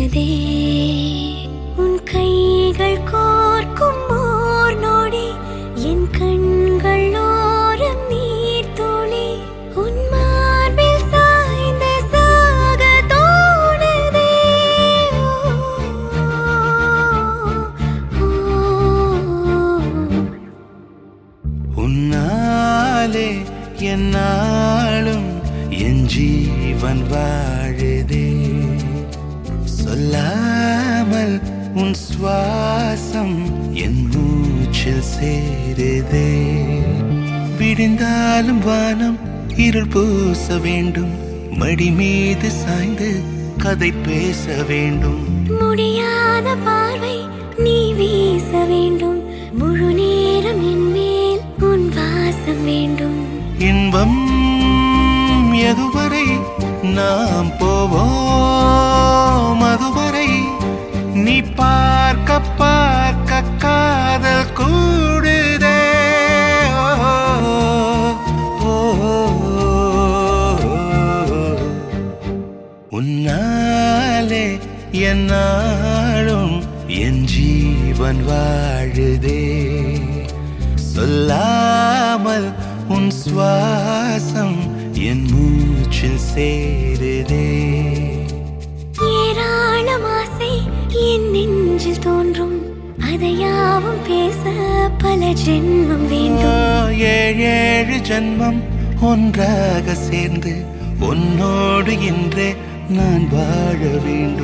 தோணுதே உன் கைகள் கோர்க்கும் ஓர் நொடி என் கண்கள் ஓரம் நீர் துளி உன் மார்பில் சாய்ந்த சாக தோணுதே உன்னாலே என்னாலும் என் ஜீவன் வாழுதே சொல்லாமல் உன் சுவாசம் என் மூச்சில் சேருதே விடிந்தாலும் வானம் இருள் பூச வேண்டும் மடி மீது சாய்ந்து கதை பேச வேண்டும் முடியாத பார்வை நீ வீச வேண்டும் முழு நேரம் என் மேல் உன் வாசம் வேண்டும் இன்பம் எதுவரை நாம் போவோம் அதுவரை நீ பார்க்க பார்க்க காதல் கூடுதே உன்னாலே என்னாலும் என் ஜீவன் வாழுதே சொல்லாமல் உன் சுவாசம் என் மூச்சில் சேருதே ஏராளம் ஆசை என் நெஞ்சில் தோன்றும் அதையாவும் பேச பல ஜென்மம் வேண்டும் ஏழு ஜென்மம் ஒன்றாக சேர்ந்து உன்னோடு இன்றே நான் வாழ வேண்டும்